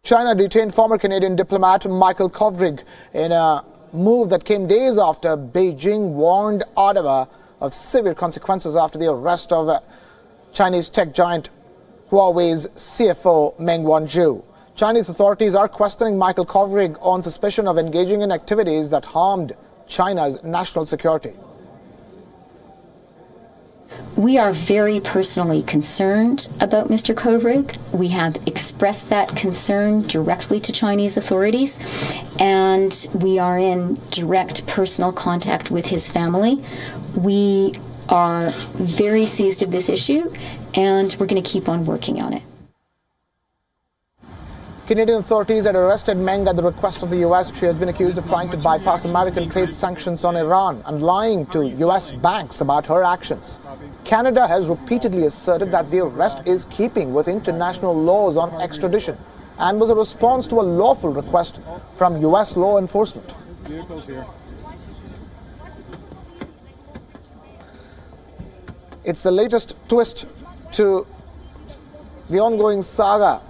China detained former Canadian diplomat Michael Kovrig in a move that came days after Beijing warned Ottawa of severe consequences after the arrest of Chinese tech giant Huawei's CFO Meng Wanzhou. Chinese authorities are questioning Michael Kovrig on suspicion of engaging in activities that harmed China's national security. We are very personally concerned about Mr. Kovrig. We have expressed that concern directly to Chinese authorities, and we are in direct personal contact with his family. We are very seized of this issue, and we're going to keep on working on it. Canadian authorities had arrested Meng at the request of the U.S. She has been accused of trying to bypass American trade sanctions on Iran and lying to U.S. banks about her actions. Canada has repeatedly asserted that the arrest is keeping with international laws on extradition and was a response to a lawful request from U.S. law enforcement. It's the latest twist to the ongoing saga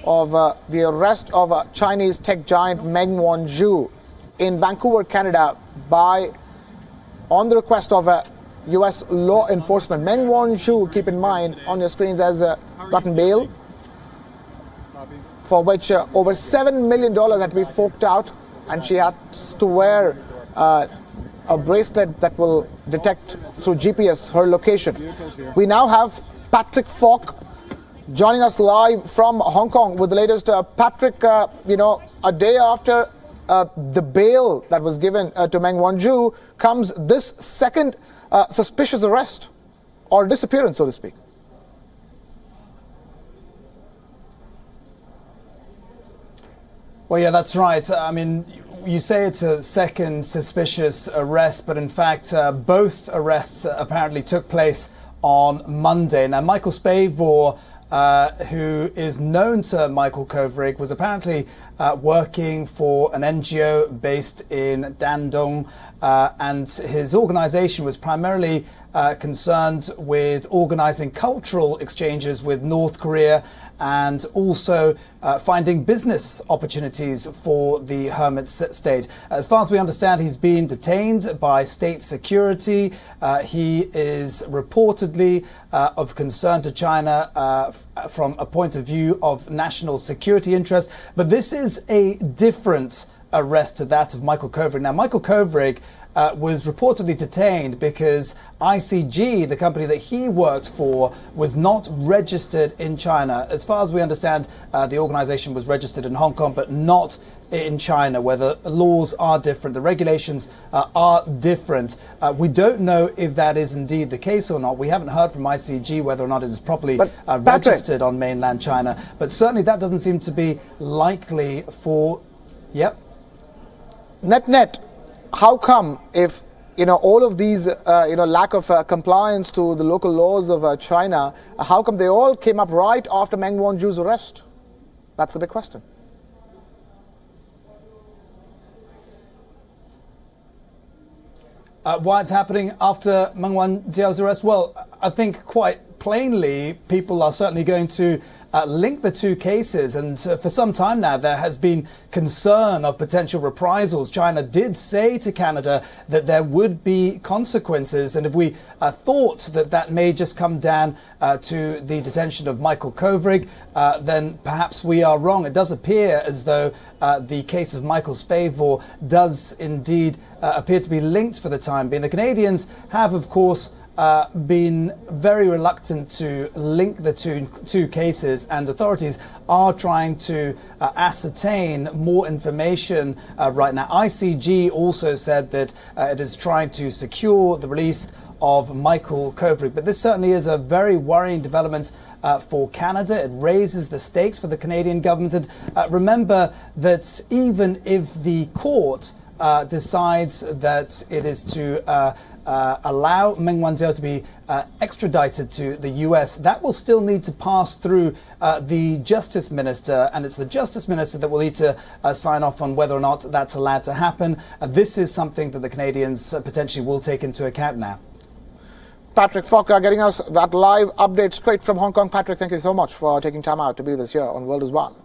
of the arrest of Chinese tech giant Meng Wanzhou in Vancouver, Canada, on the request of U.S. law enforcement. Meng Wanzhou, keep in mind on your screens, has gotten bail, for which over $7 million had to be forked out, and she has to wear a bracelet that will detect through GPS her location. We now have Patrick Falk joining us live from Hong Kong with the latest. Patrick, a day after the bail that was given to Meng Wanzhou comes this second suspicious arrest or disappearance, so to speak. Well, yeah, that's right. I mean, you say it's a second suspicious arrest, but in fact, both arrests apparently took place on Monday. Now, Michael Spavor, who is known to Michael Kovrig, was apparently working for an NGO based in Dandong, and his organization was primarily concerned with organizing cultural exchanges with North Korea and also finding business opportunities for the hermit state. As far as we understand, he's been detained by state security. He is reportedly of concern to China from a point of view of national security interest. But this is a different arrest to that of Michael Kovrig. Now, Michael Kovrig was reportedly detained because ICG, the company that he worked for, was not registered in China. As far as we understand, the organization was registered in Hong Kong, but not in China, where the laws are different, the regulations are different. We don't know if that is indeed the case or not. We haven't heard from ICG whether or not it is properly registered on mainland China. But certainly that doesn't seem to be likely for... Yep. Net. How come, if all of these lack of compliance to the local laws of China, how come they all came up right after Meng Wanzhou's arrest? That's the big question. Why it's happening after Meng Wanzhou's arrest? Well, I think quite plainly people are certainly going to link the two cases, and for some time now there has been concern of potential reprisals. China did say to Canada that there would be consequences, and if we thought that may just come down to the detention of Michael Kovrig, then perhaps we are wrong. It does appear as though the case of Michael Spavor does indeed appear to be linked for the time being. The Canadians have, of course, been very reluctant to link the two cases, and authorities are trying to ascertain more information right now. ICG also said that it is trying to secure the release of Michael Kovrig, but this certainly is a very worrying development for Canada. It raises the stakes for the Canadian government, and remember that even if the court decides that it is to allow Meng Wanzhou to be extradited to the US, that will still need to pass through the Justice Minister, and it's the Justice Minister that will need to sign off on whether or not that's allowed to happen. This is something that the Canadians potentially will take into account now. Patrick Falk getting us that live update straight from Hong Kong. Patrick, thank you so much for taking time out to be with us here on World is One.